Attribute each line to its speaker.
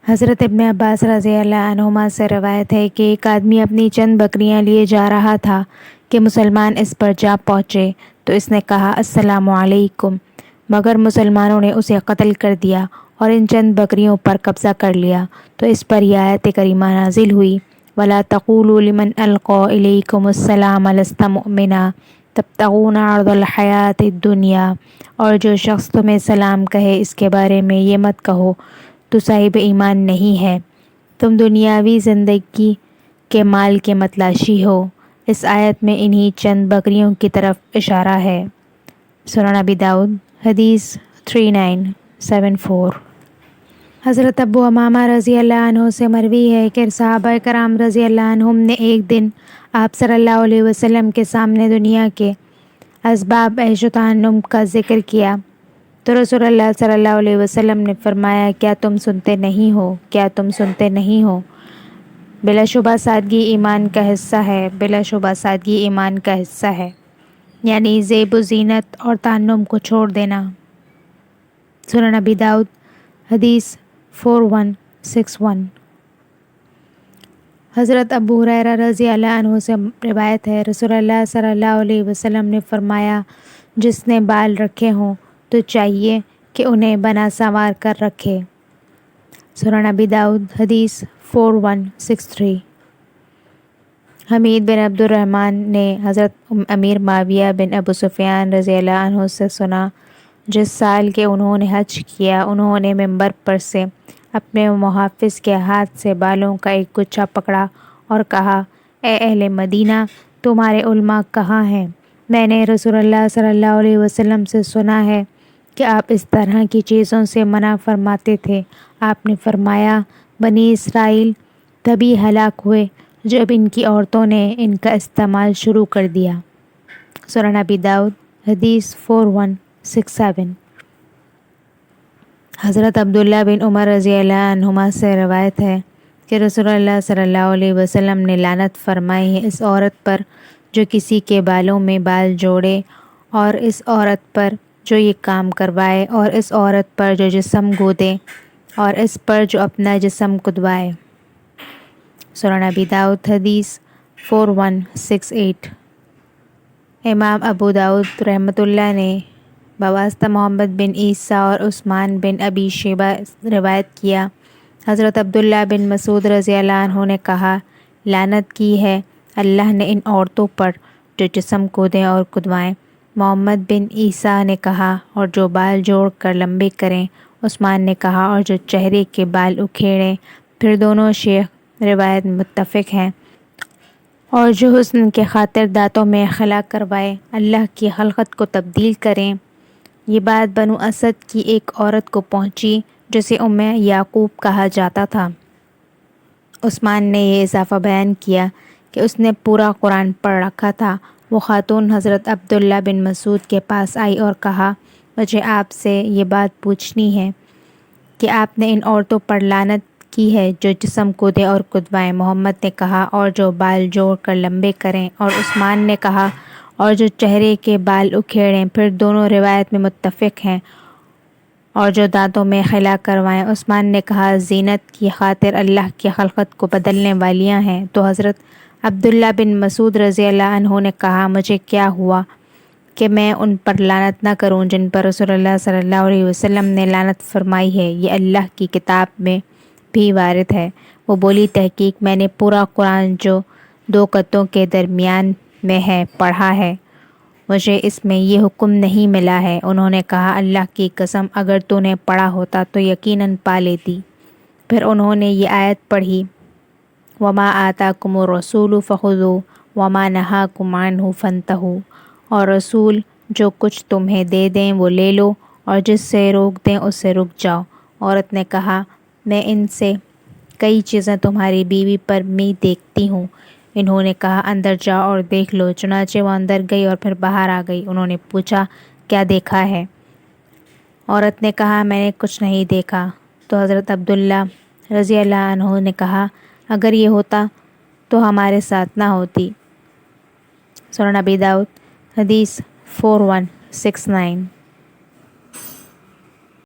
Speaker 1: حضرت ابن عباس رضی اللہ عنہما سے روایت ہے کہ ایک آدمی اپنی چند بکریاں لیے جا رہا تھا کہ مسلمان اس پر جا پہنچے تو اس نے کہا السلام علیکم، مگر مسلمانوں نے اسے قتل کر دیا اور ان چند بکریوں پر قبضہ کر لیا تو اس پر یہ آیت کریمہ نازل ہوئی وَلَا تَقُولُوا لِمَنْ أَلْقَىٰ إِلَيْكُمُ السَّلَامَ لَسْتَ مُؤْمِنًا تَبْتَغُونَ عَرْضَ الْحَيَاةِ الدُّنْيَا، اور جو شخص تمہیں سلام کہے اس کے بارے میں یہ مت کہو تو صاحب ایمان نہیں ہے، تم دنیاوی زندگی کے مال کے متلاشی ہو۔ اس آیت میں انہی چند بکریوں کی طرف اشارہ ہے۔ سنن ابی داؤد حدیث 3974۔ حضرت ابو امامہ رضی اللہ عنہ سے مروی ہے کہ صحابہ کرام رضی اللہ عنہم نے ایک دن آپ صلی اللہ علیہ وسلم کے سامنے دنیا کے اسباب عیش و تہنم کا ذکر کیا تو رسول اللہ صلی اللہ علیہ وسلم نے فرمایا کیا تم سنتے نہیں ہو، کیا تم سنتے نہیں ہو؟ بلا شبہ سادگی ایمان کا حصہ ہے، بلا شبہ سادگی ایمان کا حصہ ہے، یعنی زیب و زینت اور تہنم کو چھوڑ دینا۔ سنن ابی داؤد حدیث 4161۔ حضرت ابو ہریرہ رضی اللہ عنہ سے روایت ہے رسول اللہ صلی اللہ علیہ وسلم نے فرمایا جس نے بال رکھے ہوں تو چاہیے کہ انہیں بنا سنوار کر رکھے۔ سنن ابی داؤد حدیث 4163۔ حمید بن عبد الرحمن نے حضرت امیر معاویہ بن ابو سفیان رضی اللہ عنہ سے سنا جس سال کے انہوں نے حج کیا انہوں نے منبر پر سے اپنے محافظ کے ہاتھ سے بالوں کا ایک گچھا پکڑا اور کہا اے اہل مدینہ تمہارے علماء کہاں ہیں؟ میں نے رسول اللہ صلی اللہ علیہ وسلم سے سنا ہے کہ آپ اس طرح کی چیزوں سے منع فرماتے تھے۔ آپ نے فرمایا بنی اسرائیل تبھی ہلاک ہوئے جب ان کی عورتوں نے ان کا استعمال شروع کر دیا۔ سنن ابی داؤد حدیث 4167۔ حضرت عبداللہ بن عمر رضی اللہ عنہما سے روایت ہے کہ رسول اللہ صلی اللہ علیہ وسلم نے لعنت فرمائی ہے اس عورت پر جو کسی کے بالوں میں بال جوڑے، اور اس عورت پر جو یہ کام کروائے، اور اس عورت پر جو جسم گودے، اور اس پر جو اپنا جسم کدوائے۔ سنن ابی داؤد حدیث 4168۔ امام ابو داؤد رحمۃ اللہ نے بواسطہ محمد بن عیسیٰ اور عثمان بن ابی شیبہ روایت کیا حضرت عبداللہ بن مسعود رضی اللہ عنہ نے کہا لعنت کی ہے اللہ نے ان عورتوں پر جو جسم کودیں اور کدوائیں۔ محمد بن عیسیٰ نے کہا اور جو بال جوڑ کر لمبے کریں۔ عثمان نے کہا اور جو چہرے کے بال اکھیڑیں۔ پھر دونوں شیخ روایت متفق ہیں۔ اور جو حسن کے خاطر دانتوں میں خلا کروائے، اللہ کی خلقت کو تبدیل کریں۔ یہ بات بنو اسد کی ایک عورت کو پہنچی جسے ام یعقوب کہا جاتا تھا۔ عثمان نے یہ اضافہ بیان کیا کہ اس نے پورا قرآن پڑھ رکھا تھا۔ وہ خاتون حضرت عبداللہ بن مسعود کے پاس آئی اور کہا مجھے آپ سے یہ بات پوچھنی ہے کہ آپ نے ان عورتوں پر لعنت کی ہے جو جسم کودے اور کدوائیں۔ محمد نے کہا اور جو بال جوڑ کر لمبے کریں، اور عثمان نے کہا اور جو چہرے کے بال اکھیڑیں۔ پھر دونوں روایت میں متفق ہیں۔ اور جو دانتوں میں خلا کروائیں۔ عثمان نے کہا زینت کی خاطر اللہ کی خلقت کو بدلنے والیاں ہیں۔ تو حضرت عبداللہ بن مسعود رضی اللہ عنہ نے کہا مجھے کیا ہوا کہ میں ان پر لعنت نہ کروں جن پر رسول اللہ صلی اللہ علیہ وسلم نے لعنت فرمائی ہے، یہ اللہ کی کتاب میں بھی وارد ہے۔ وہ بولی تحقیق میں نے پورا قرآن جو دو قطوں کے درمیان میں ہے پڑھا ہے، مجھے اس میں یہ حکم نہیں ملا ہے۔ انہوں نے کہا اللہ کی قسم اگر تو نے پڑھا ہوتا تو یقیناً پا لیتی۔ پھر انہوں نے یہ آیت پڑھی وَمَا آتَاكُمُ الرَّسُولُ فَخُذُوهُ وَمَا نَهَاكُمْ عَنْهُ فَانْتَهُوا، اور رسول جو کچھ تمہیں دے دیں وہ لے لو اور جس سے روک دیں اس سے رک جاؤ۔ عورت نے کہا میں ان سے کئی چیزیں تمہاری بیوی پر بھی دیکھتی ہوں۔ انہوں نے کہا اندر جاؤ اور دیکھ لو۔ چنانچہ وہ اندر گئی اور پھر باہر آ گئی۔ انہوں نے پوچھا کیا دیکھا ہے؟ عورت نے کہا میں نے کچھ نہیں دیکھا۔ تو حضرت عبداللہ رضی اللہ عنہ نے کہا اگر یہ ہوتا تو ہمارے ساتھ نہ ہوتی۔ سنن ابی داؤد حدیث 4169۔